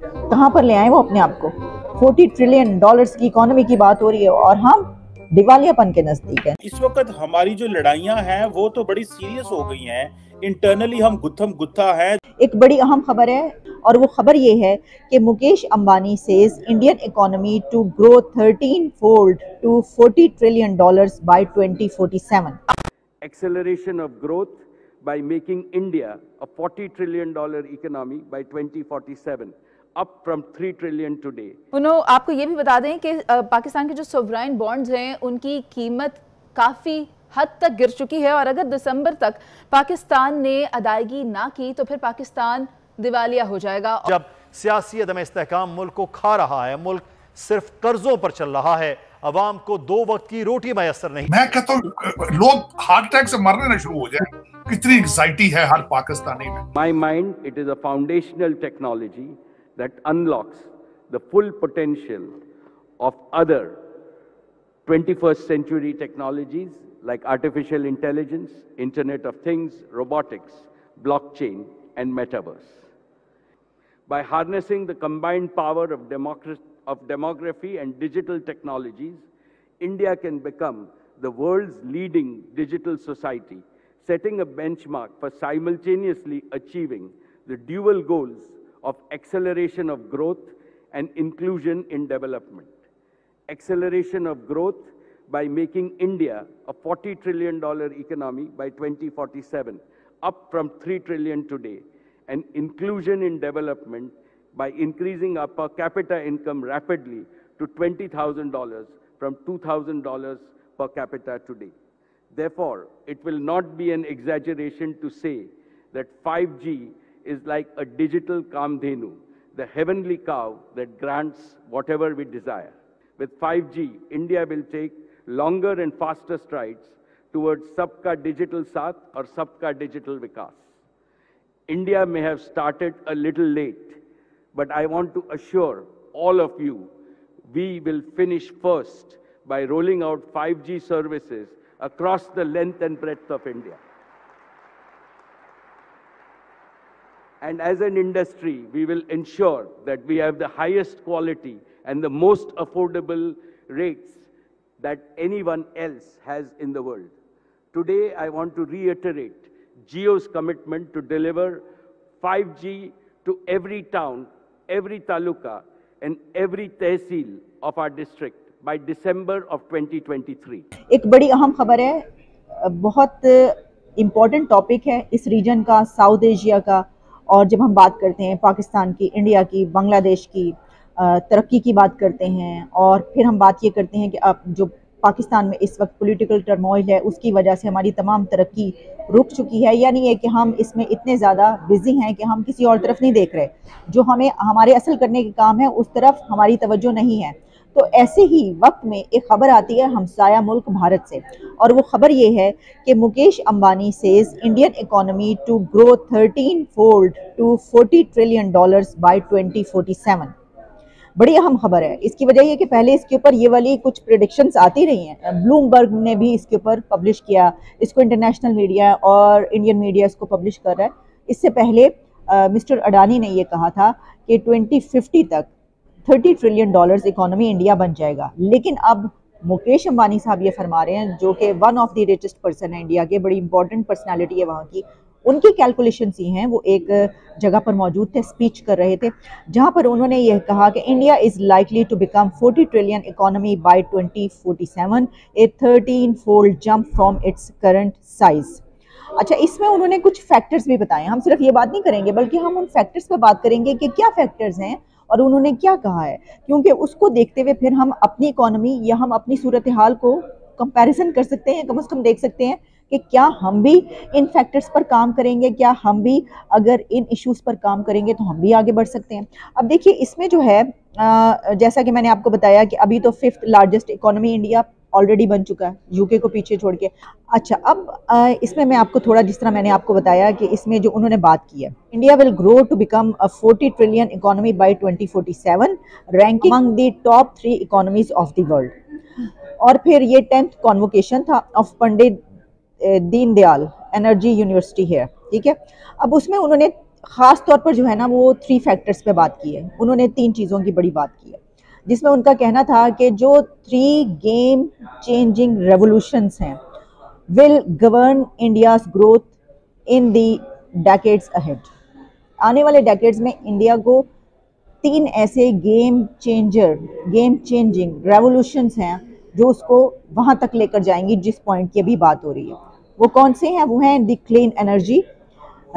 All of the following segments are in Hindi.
कहाँ पर ले आए वो अपने आप को। $40 ट्रिलियन की इकोनॉमी की बात हो रही है और हम दिवालियापन के नजदीक है। इस वक्त हमारी जो लड़ाइयां हैं वो तो बड़ी सीरियस हो गई हैं। इंटरनली हम गुत्थम गुत्था हैं। एक बड़ी अहम खबर है और वो खबर ये है कि Mukesh Ambani says Indian economy to grow 13 fold to $40 trillion by 2047। Acceleration of growth by making India a $40 trillion economy by 2047, up from $3 trillion today. आपको ये भी बता दें कि पाकिस्तान के जो सोवराइन बॉन्ड्स हैं उनकी कीमत काफ़ी हद तक गिर चुकी है और अगर दिसंबर तक पाकिस्तान ने अदायगी ना की तो फिर पाकिस्तान दिवालिया हो जाएगा। जब सियासी अदम इस्तेहकाम मुल्क को खा रहा है, मुल्क सिर्फ कर्जों पर चल रहा है, अवाम को 2 वक्त की रोटी मैसर नहीं। मैं कहता हूँ लोग हार्ट अटैक से मरने ना शुरू हो जाए। कितनी एंजाइटी है हर पाकिस्तानी में। My mind, it is a foundational technology that unlocks the full potential of other 21st century technologies like artificial intelligence, Internet of Things, robotics, blockchain, and metaverse. By harnessing the combined power of demography and digital technologies, India can become the world's leading digital society, setting a benchmark for simultaneously achieving the dual goals of acceleration of growth and inclusion in development. Acceleration of growth by making India a $40 trillion economy by 2047, up from $3 trillion today, and inclusion in development by increasing our per capita income rapidly to $20,000 from $2,000 per capita today. Therefore, it will not be an exaggeration to say that 5G is like a digital Kamdhenu, the heavenly cow that grants whatever we desire. With 5G, India will take longer and faster strides towards Sabka Digital Saath or Sabka Digital Vikas. India may have started a little late, but I want to assure all of you, we will finish first by rolling out 5G services across the length and breadth of India. And as an industry, we will ensure that we have the highest quality and the most affordable rates that anyone else has in the world. Today, I want to reiterate Jio's commitment to deliver 5G to every town, every taluka, and every tehsil of our district by December of 2023. एक बड़ी अहम खबर है, बहुत इम्पोर्टेंट टॉपिक है इस रीजन का, साउथ एशिया का। और जब हम बात करते हैं पाकिस्तान की, इंडिया की, बांग्लादेश की तरक्की की बात करते हैं और फिर हम बात ये करते हैं कि अब जो पाकिस्तान में इस वक्त पॉलिटिकल टर्मोइल है उसकी वजह से हमारी तमाम तरक्की रुक चुकी है, यानी ये कि हम इसमें इतने ज़्यादा बिजी हैं कि हम किसी और तरफ नहीं देख रहे। जो हमें हमारे असल करने के काम है उस तरफ हमारी तवज्जो नहीं है। तो ऐसे ही वक्त में एक खबर आती है हमसाया मुल्क भारत से, और वो खबर ये है कि Mukesh Ambani says Indian economy to grow 13 fold to $40 trillion by 2047। बड़ी अहम खबर है। इसकी वजह ये कि पहले इसके ऊपर ये वाली कुछ प्रेडिक्शंस आती रही हैं, ब्लूमबर्ग ने भी इसके ऊपर पब्लिश किया, इसको इंटरनेशनल मीडिया और इंडियन मीडिया इसको पब्लिश कर रहा है। इससे पहले मिस्टर अडानी ने ये कहा था कि 2050 तक $30 ट्रिलियन इकोनॉमी इंडिया बन जाएगा। लेकिन अब मुकेश अंबानी साहब ये फरमा रहे हैं, जो कि one of the richest person है इंडिया के, बड़ी इंपॉर्टेंट पर्सनालिटी है वहाँ की, उनकी कैलकुलेशंस ही हैं। वो एक जगह पर मौजूद थे, स्पीच कर रहे थे, जहाँ पर उन्होंने यह कहा कि India is likely to become 40 trillion economy by 2047, a 13 fold jump from its current size. अच्छा, इसमें उन्होंने कुछ फैक्टर्स भी बताए। हम सिर्फ ये बात नहीं करेंगे बल्कि हम उन फैक्टर्स पर बात करेंगे कि क्या फैक्टर्स हैं और उन्होंने क्या कहा है, क्योंकि उसको देखते हुए फिर हम अपनी इकोनॉमी या हम अपनी सूरत हाल को कंपैरिजन कर सकते हैं। कम से कम देख सकते हैं कि क्या हम भी इन फैक्टर्स पर काम करेंगे, क्या हम भी अगर इन इश्यूज़ पर काम करेंगे तो हम भी आगे बढ़ सकते हैं। अब देखिए, इसमें जो है जैसा कि मैंने आपको बताया कि अभी तो 5th largest economy India already बन चुका है, यूके को पीछे छोड़ के। अच्छा, अब इसमें मैं आपको थोड़ा, जिस तरह मैंने आपको बताया कि इसमें जो उन्होंने बात की है, India will grow to become a 40 trillion economy by 2047, ranking among the top 3 economies of the world. और फिर ये 10th कॉन्वोकेशन था of Pandit Deendayal energy university है, ठीक है। अब उसमें उन्होंने ख़ास तौर पर जो है ना वो 3 फैक्टर्स पे बात की है। उन्होंने 3 चीज़ों की बड़ी बात की है, जिसमें उनका कहना था कि जो 3 गेम चेंजिंग रेवोल्यूशंस हैं will govern India's growth in the decades ahead. आने वाले डेकेड्स में इंडिया को 3 ऐसे गेम चेंजिंग रेवोल्यूशंस हैं जो उसको वहाँ तक लेकर जाएंगी जिस पॉइंट की अभी बात हो रही है। वो कौन से हैं? वो हैं द क्लीन एनर्जी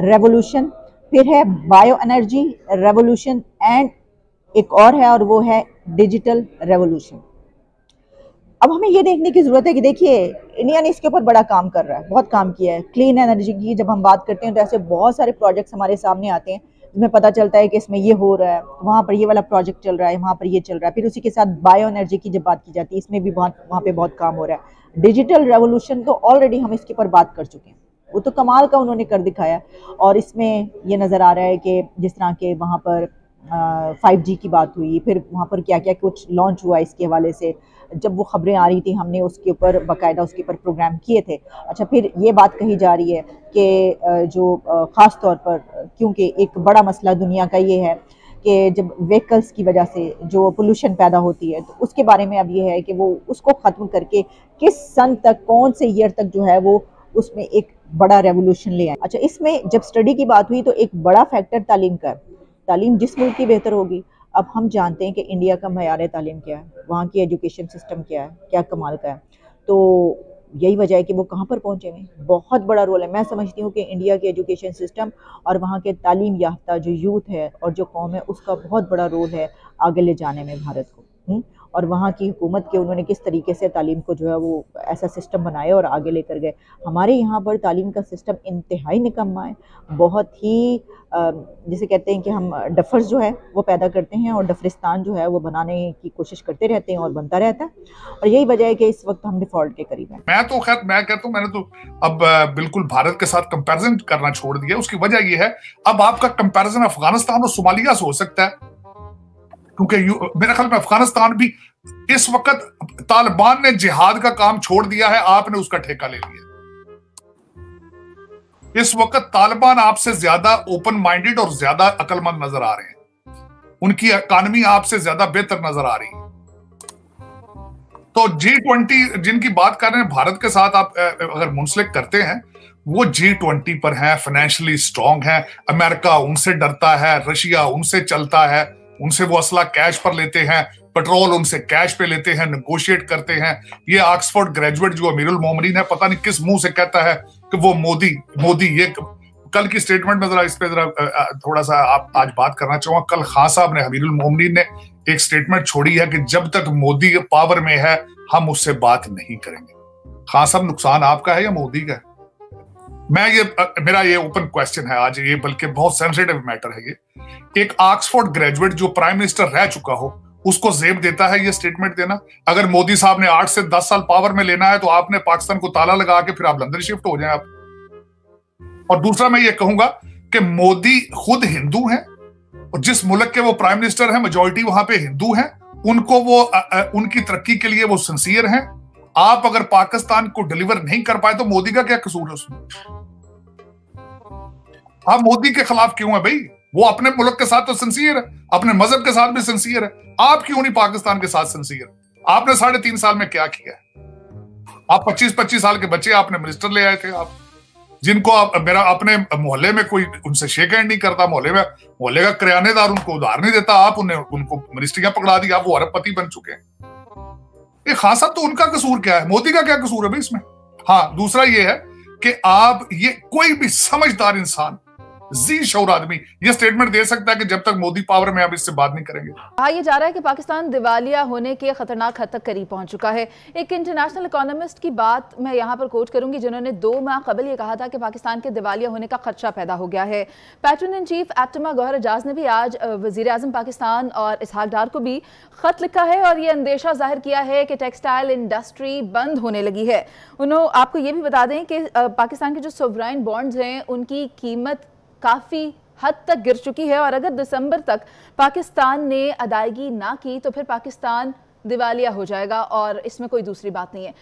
रेवोल्यूशन, फिर है बायो एनर्जी रेवोल्यूशन, एंड एक और है और वो है डिजिटल रेवोल्यूशन। अब हमें ये देखने की ज़रूरत है कि देखिए इंडिया ने इसके ऊपर बड़ा काम कर रहा है, बहुत काम किया है। क्लीन एनर्जी की जब हम बात करते हैं तो ऐसे बहुत सारे प्रोजेक्ट्स हमारे सामने आते हैं जिसमें पता चलता है कि इसमें ये हो रहा है, वहाँ पर ये वाला प्रोजेक्ट चल रहा है, वहाँ पर ये चल रहा है। फिर उसी के साथ बायो एनर्जी की जब बात की जाती है इसमें भी वहाँ पे बहुत काम हो रहा है। डिजिटल रेवोल्यूशन तो ऑलरेडी हम इसके ऊपर बात कर चुके हैं, वो तो कमाल का उन्होंने कर दिखाया। और इसमें ये नज़र आ रहा है कि जिस तरह के वहाँ पर 5G की बात हुई, फिर वहाँ पर क्या क्या कुछ लॉन्च हुआ इसके हवाले से, जब वो खबरें आ रही थी हमने उसके ऊपर बाकायदा उसके ऊपर प्रोग्राम किए थे। अच्छा, फिर ये बात कही जा रही है कि जो ख़ास तौर पर क्योंकि एक बड़ा मसला दुनिया का ये है कि जब व्हीकल्स की वजह से जो पोल्यूशन पैदा होती है तो उसके बारे में अब ये है कि वो उसको ख़त्म करके किस सन तक, कौन से ईयर तक जो है वो उसमें एक बड़ा रेवोल्यूशन ले आए। अच्छा, इसमें जब स्टडी की बात हुई तो एक बड़ा फैक्टर तालीम का है। तालीम जिस मुल्क की बेहतर होगी, अब हम जानते हैं कि इंडिया का मयार तालीम क्या है, वहाँ की एजुकेशन सिस्टम क्या है, क्या कमाल का है। तो यही वजह है कि वो कहाँ पर पहुँचेंगे, बहुत बड़ा रोल है। मैं समझती हूँ कि इंडिया के एजुकेशन सिस्टम और वहाँ के तालीम याफ्ता जो यूथ है और जो कौम है उसका बहुत बड़ा रोल है आगे ले जाने में भारत को। और वहाँ की हुकूमत के उन्होंने किस तरीके से तालीम को जो है वो ऐसा सिस्टम बनाया और आगे लेकर गए। हमारे यहाँ पर तालीम का सिस्टम इंतहाई निकम्मा है, बहुत ही जिसे कहते हैं कि हम डफर्स जो है वो पैदा करते हैं और डफरिस्तान जो है वो बनाने की कोशिश करते रहते हैं और बनता रहता है। और यही वजह है कि इस वक्त हम डिफॉल्ट के करीब हैं। मैं कहता हूँ मैंने तो अब बिल्कुल भारत के साथ कंपैरिजन करना छोड़ दिया। उसकी वजह ये है अब आपका कंपैरिजन अफगानिस्तान और सोमालिया से हो सकता है, क्योंकि मेरे ख्याल में अफगानिस्तान भी इस वक्त तालिबान ने जिहाद का काम छोड़ दिया है, आपने उसका ठेका ले लिया। इस वक्त तालिबान आपसे ज्यादा ओपन माइंडेड और ज्यादा अक्लमंद नजर आ रहे हैं, उनकी इकॉनमी आपसे ज्यादा बेहतर नजर आ रही है। तो G20 जिनकी बात कर रहे हैं भारत के साथ आप अगर मुंसलिक करते हैं, वो G20 पर हैं, फाइनेंशियली स्ट्रांग हैं। अमेरिका उनसे डरता है, रशिया उनसे चलता है, उनसे वो असला कैश पर लेते हैं, पेट्रोल उनसे कैश पे लेते हैं, नेगोशिएट करते हैं। ये ऑक्सफोर्ड ग्रेजुएट जो अमीरुल मोमिनीन है, पता नहीं किस मुंह से कहता है कि वो मोदी ये कल की स्टेटमेंट में जरा इस पे जरा थोड़ा सा आप आज बात करना चाहूंगा। कल खान साहब ने, अमीरुल मोमिनीन ने एक स्टेटमेंट छोड़ी है कि जब तक मोदी पावर में है हम उससे बात नहीं करेंगे। खान साहब, नुकसान आपका है या मोदी का है? मेरा ये ओपन क्वेश्चन है आज, ये बल्कि बहुत सेंसिटिव मैटर है। ये एक ऑक्सफोर्ड ग्रेजुएट जो प्राइम मिनिस्टर रह चुका हो उसको जेब देता है ये स्टेटमेंट देना। अगर मोदी साहब ने 8 से 10 साल पावर में लेना है तो आपने पाकिस्तान को ताला लगा के फिर आप लंदन शिफ्ट हो जाए आप। और दूसरा मैं ये कहूंगा कि मोदी खुद हिंदू हैं और जिस मुल्क के वो प्राइम मिनिस्टर हैं मेजॉरिटी वहां पे हिंदू हैं, उनको वो उनकी तरक्की के लिए वो सिंसियर हैं। आप अगर पाकिस्तान को डिलीवर नहीं कर पाए तो मोदी का क्या कसूर है उसमें? आप मोदी के खिलाफ क्यों है भाई? वो अपने मुल्क के साथ तो सिंसियर है, अपने मजहब के साथ भी सिंसियर है। आप क्यों नहीं पाकिस्तान के साथ सिंसियर? आपने 3.5 साल में क्या किया? आप 25-25 साल के बच्चे आपने मिनिस्टर ले आए थे, आप जिनको मेरा अपने मोहल्ले में कोई उनसे शेक हैंड नहीं करता, मोहल्ले का किरानेदार उनको उधार नहीं देता, आप उनको मिनिस्ट्रियां पकड़ा दी, आप वो अरबपति बन चुके हैं। ये खान साहब तो उनका कसूर क्या है? मोदी का क्या कसूर है भाई इसमें? हाँ, दूसरा ये है कि आप ये कोई भी समझदार इंसान, जी शौर आदमी ये स्टेटमेंट दे सकता है कि जब तक मोदी पावर में आप इससे बात नहीं करेंगे। कहा यह जा रहा है कि पाकिस्तान दिवालिया होने के खतरनाक हद तक करीब पहुंच चुका है। एक इंटरनेशनल इकोनॉमिस्ट की बात मैं यहां पर कोट करूंगी जिन्होंने 2 माह कबल ये कहा था कि पाकिस्तान के दिवालिया होने का खदशा पैदा हो गया है। Patron in chief APTMA Gohar Ejaz ने भी आज वजीर आजम पाकिस्तान और इसहाक डार को भी खत लिखा है और ये अंदेशा जाहिर किया है कि टेक्सटाइल इंडस्ट्री बंद होने लगी है। उन्होंने आपको ये भी बता दें कि पाकिस्तान के जो सोवराइन बॉन्ड्स हैं उनकी कीमत काफ़ी हद तक गिर चुकी है और अगर दिसंबर तक पाकिस्तान ने अदायगी ना की तो फिर पाकिस्तान दिवालिया हो जाएगा और इसमें कोई दूसरी बात नहीं है।